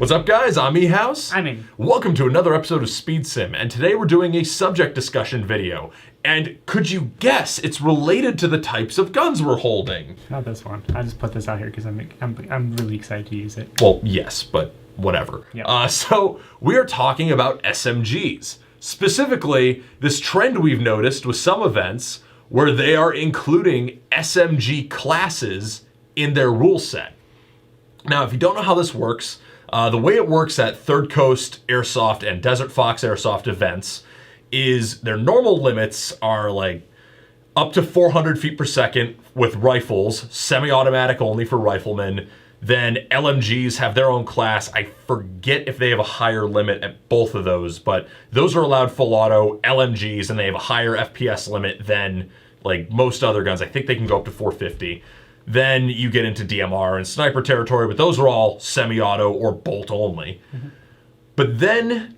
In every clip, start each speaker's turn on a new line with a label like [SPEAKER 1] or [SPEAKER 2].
[SPEAKER 1] What's up, guys? I'm eHouse.
[SPEAKER 2] I'm in.
[SPEAKER 1] Welcome to another episode of SpeedSim, and today we're doing a subject discussion video. And could you guess it's related to the types of guns we're holding?
[SPEAKER 2] Not this one. I just put this out here because I'm really excited to use it.
[SPEAKER 1] Well, yes, but whatever.
[SPEAKER 2] Yep.
[SPEAKER 1] So we are talking about SMGs. Specifically, this trend we've noticed with some events where they are including SMG classes in their rule set. Now, if you don't know how this works, the way it works at Third Coast Airsoft and Desert Fox Airsoft Events is their normal limits are like up to 400 feet per second with rifles, semi-automatic only for riflemen. Then LMGs have their own class. I forget if they have a higher limit at both of those, but those are allowed full auto LMGs, and they have a higher FPS limit than like most other guns. I think they can go up to 450. Then you get into DMR and sniper territory, but those are all semi-auto or bolt only. Mm-hmm. But then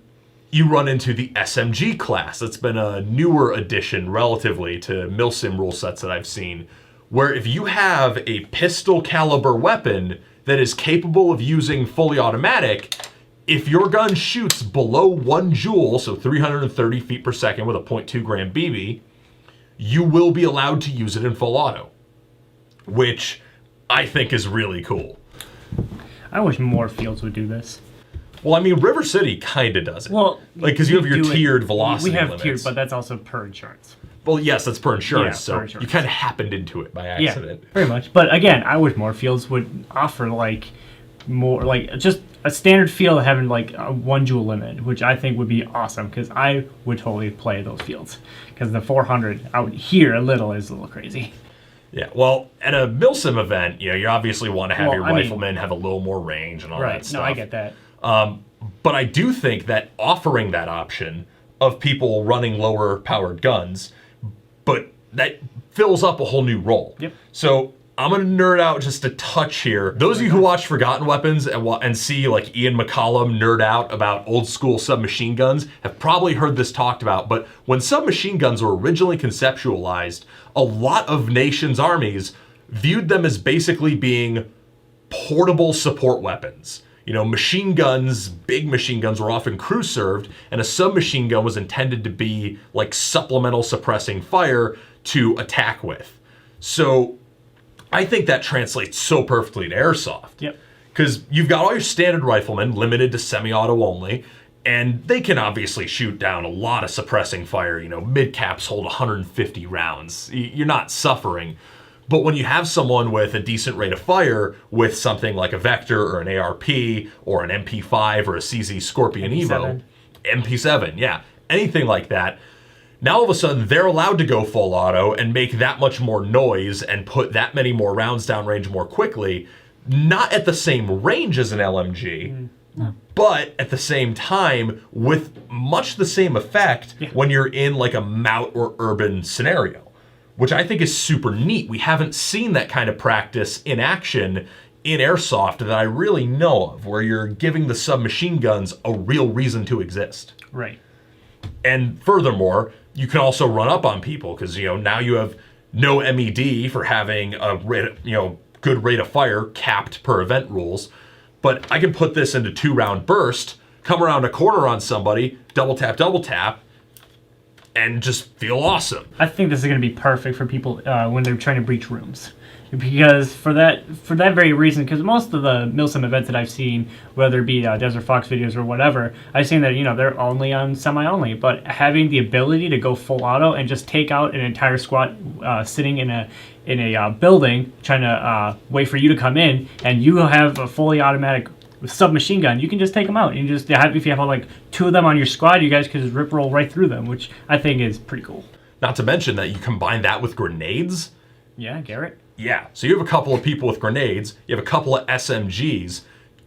[SPEAKER 1] you run into the SMG class. That's been a newer addition relatively to milsim rule sets that I've seen, where if you have a pistol caliber weapon that is capable of using fully automatic, if your gun shoots below 1 joule, so 330 feet per second with a 0.2 gram BB, you will be allowed to use it in full auto, which I think is really cool.
[SPEAKER 2] I wish more fields would do this.
[SPEAKER 1] Well, I mean, River City kind of does it.
[SPEAKER 2] Well,
[SPEAKER 1] like, because you have your tiered velocity limits.
[SPEAKER 2] We have tiered, but that's also per insurance.
[SPEAKER 1] Well, yes, that's per insurance,
[SPEAKER 2] Yeah,
[SPEAKER 1] so
[SPEAKER 2] per insurance.
[SPEAKER 1] you kind of happened into it by accident.
[SPEAKER 2] Yeah, very much. But again, I wish more fields would offer like more, like just a standard field having like a 1 joule limit, which I think would be awesome because I would totally play those fields. Because the 400 out here is a little crazy.
[SPEAKER 1] Yeah, well, at a milsim event, you obviously want to have your riflemen have a little more range and all that stuff.
[SPEAKER 2] Right, no, I get that.
[SPEAKER 1] But I do think that offering that option of people running lower powered guns, but that fills up a whole new role.
[SPEAKER 2] Yep.
[SPEAKER 1] So I'm going to nerd out just a touch here. Those of you who watch Forgotten Weapons and see like Ian McCollum nerd out about old school submachine guns have probably heard this talked about, but when submachine guns were originally conceptualized, a lot of nations' armies viewed them as basically being portable support weapons. Machine guns, big machine guns were often crew served, and a submachine gun was intended to be like supplemental suppressing fire to attack with. So I think that translates so perfectly to airsoft.
[SPEAKER 2] Yep.
[SPEAKER 1] Because you've got all your standard riflemen limited to semi-auto only, and they can obviously shoot down a lot of suppressing fire. Mid-caps hold 150 rounds. You're not suffering. But when you have someone with a decent rate of fire with something like a Vector or an ARP or an MP5 or a CZ Scorpion
[SPEAKER 2] MP7.
[SPEAKER 1] Evo, MP7, yeah, anything like that, now all of a sudden they're allowed to go full auto and make that much more noise and put that many more rounds downrange more quickly, not at the same range as an LMG, but at the same time with much the same effect when you're in like a mountain or urban scenario, which I think is super neat. We haven't seen that kind of practice in action in airsoft that I really know of, where you're giving the submachine guns a real reason to exist.
[SPEAKER 2] Right.
[SPEAKER 1] And furthermore, you can also run up on people because now you have no MED for having a good rate of fire capped per event rules. But I can put this into 2-round burst, come around a corner on somebody, double tap, and just feel awesome.
[SPEAKER 2] I think this is going to be perfect for people when they're trying to breach rooms. Because for that very reason, because most of the milsim events that I've seen, whether it be Desert Fox videos or whatever, I've seen that they're only on semi-only, but having the ability to go full auto and just take out an entire squad sitting in a building trying to wait for you to come in, and you have a fully automatic submachine gun, you can just take them out. You just if you have like 2 of them on your squad, you guys can just rip roll right through them, which I think is pretty cool.
[SPEAKER 1] Not to mention that you combine that with grenades.
[SPEAKER 2] Yeah, Garrett.
[SPEAKER 1] Yeah, so you have a couple of people with grenades, you have a couple of SMGs,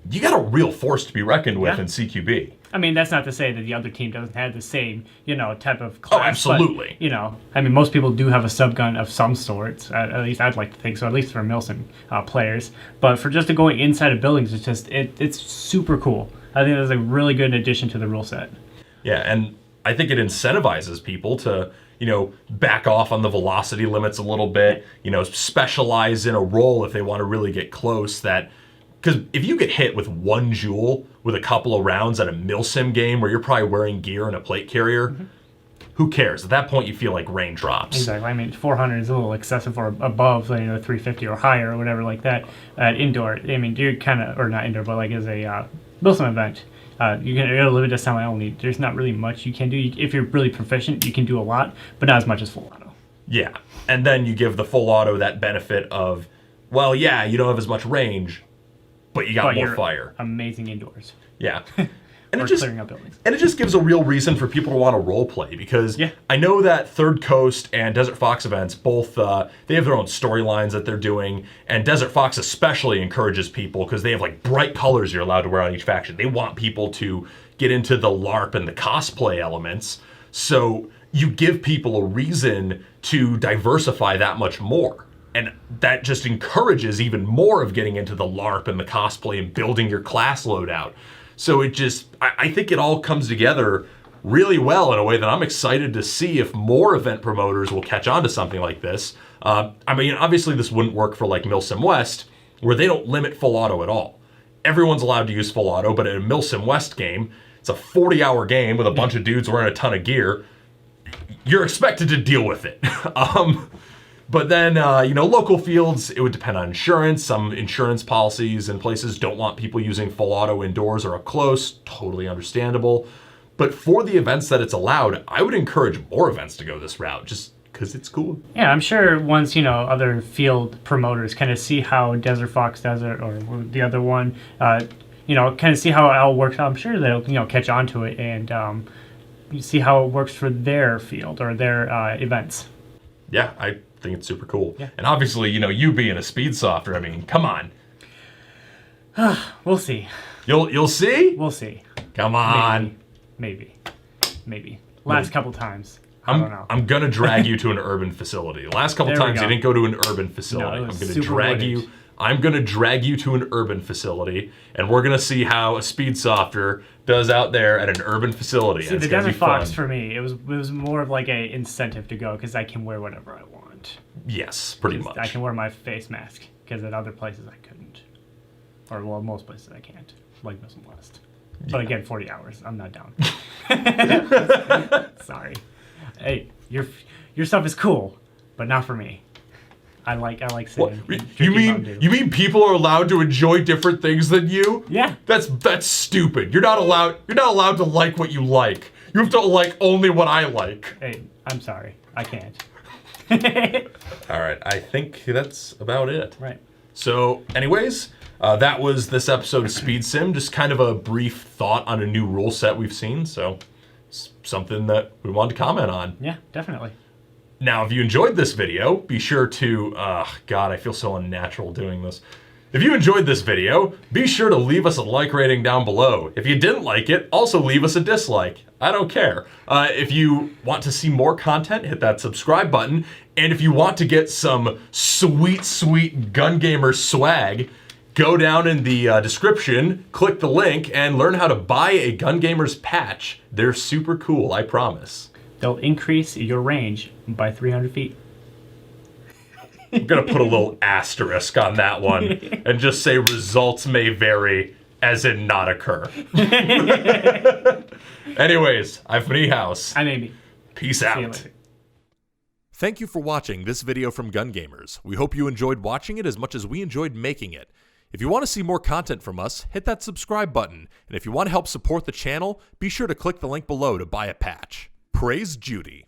[SPEAKER 1] you got a real force to be reckoned with in CQB.
[SPEAKER 2] I mean, that's not to say that the other team doesn't have the same, type of class.
[SPEAKER 1] Oh, absolutely.
[SPEAKER 2] But, most people do have a subgun of some sort. At least I'd like to think so, at least for milsim players. But for just going inside of buildings, it's super cool. I think that's a really good addition to the rule set.
[SPEAKER 1] Yeah, and I think it incentivizes people to, back off on the velocity limits a little bit, specialize in a role if they want to really get close. Because if you get hit with 1 joule with a couple of rounds at a milsim game where you're probably wearing gear and a plate carrier, who cares? At that point, you feel like rain drops.
[SPEAKER 2] Exactly. I mean, 400 is a little excessive or above, 350 or higher or whatever like that. At indoor, I mean, you're kind of, or not indoor, but like as a milsim event, you're a limited semi only. There's not really much you can do. If you're really proficient, you can do a lot, but not as much as full auto.
[SPEAKER 1] Yeah, and then you give the full auto that benefit of, well, yeah, you don't have as much range, but you got more fire.
[SPEAKER 2] Amazing indoors.
[SPEAKER 1] Yeah.
[SPEAKER 2] And clearing up buildings.
[SPEAKER 1] And it just gives a real reason for people to want to role play, because I know that Third Coast and Desert Fox Events both they have their own storylines that they're doing, and Desert Fox especially encourages people because they have like bright colors you're allowed to wear on each faction. They want people to get into the LARP and the cosplay elements, so you give people a reason to diversify that much more. And that just encourages even more of getting into the LARP and the cosplay and building your class loadout. So it just, I think it all comes together really well in a way that I'm excited to see if more event promoters will catch on to something like this. I mean, obviously this wouldn't work for like Milsim West, where they don't limit full auto at all. Everyone's allowed to use full auto, but in a Milsim West game, it's a 40-hour game with a bunch of dudes wearing a ton of gear. You're expected to deal with it. But then, local fields, it would depend on insurance. Some insurance policies and places don't want people using full auto indoors or up close. Totally understandable. But for the events that it's allowed, I would encourage more events to go this route, just because it's cool.
[SPEAKER 2] Yeah, I'm sure once, other field promoters kind of see how Desert Fox does it, or the other one, kind of see how it all works out, I'm sure they'll, catch on to it and see how it works for their field or their events.
[SPEAKER 1] Yeah, I think it's super cool.
[SPEAKER 2] Yeah.
[SPEAKER 1] And obviously, you being a speed softer, I mean, come on.
[SPEAKER 2] We'll see.
[SPEAKER 1] You'll see?
[SPEAKER 2] We'll see.
[SPEAKER 1] Come on.
[SPEAKER 2] Maybe. Last couple times. I don't know.
[SPEAKER 1] I'm gonna drag you to an urban facility. The last couple times you didn't go to an urban facility.
[SPEAKER 2] No,
[SPEAKER 1] I'm gonna drag you to an urban facility, and we're gonna see how a speed softer does out there at an urban facility.
[SPEAKER 2] See, the Desert Fox for me, it was more of like a incentive to go because I can wear whatever I want.
[SPEAKER 1] Yes, pretty much.
[SPEAKER 2] I can wear my face mask because at other places I couldn't, or well, most places I can't, like Muslim West. Yeah. But again, 40 hours, I'm not down. Sorry. Hey, your stuff is cool, but not for me. I like sitting.
[SPEAKER 1] You mean people are allowed to enjoy different things than you?
[SPEAKER 2] Yeah.
[SPEAKER 1] That's stupid. You're not allowed to like what you like. You have to like only what I like.
[SPEAKER 2] Hey, I'm sorry. I can't.
[SPEAKER 1] All right. I think that's about it.
[SPEAKER 2] Right.
[SPEAKER 1] So, anyways, that was this episode of SpeedSim. Just kind of a brief thought on a new rule set we've seen. So, something that we wanted to comment on.
[SPEAKER 2] Yeah, definitely.
[SPEAKER 1] Now, if you enjoyed this video, be sure to, God, I feel so unnatural doing this. If you enjoyed this video, be sure to leave us a like rating down below. If you didn't like it, also leave us a dislike. I don't care. If you want to see more content, hit that subscribe button. And if you want to get some sweet, sweet Gun Gamer swag, go down in the description, click the link, and learn how to buy a Gun Gamer's patch. They're super cool, I promise.
[SPEAKER 2] They'll increase your range by 300 feet.
[SPEAKER 1] I'm going to put a little asterisk on that one and just say results may vary, as in not occur. Anyways, I'm House.
[SPEAKER 2] I'm Amy.
[SPEAKER 1] Peace out. Thank you for watching this video from Gun Gamers. We hope you enjoyed watching it as much as we enjoyed making it. If you want to see more content from us, hit that subscribe button. And if you want to help support the channel, be sure to click the link below to buy a patch. Praise Judy.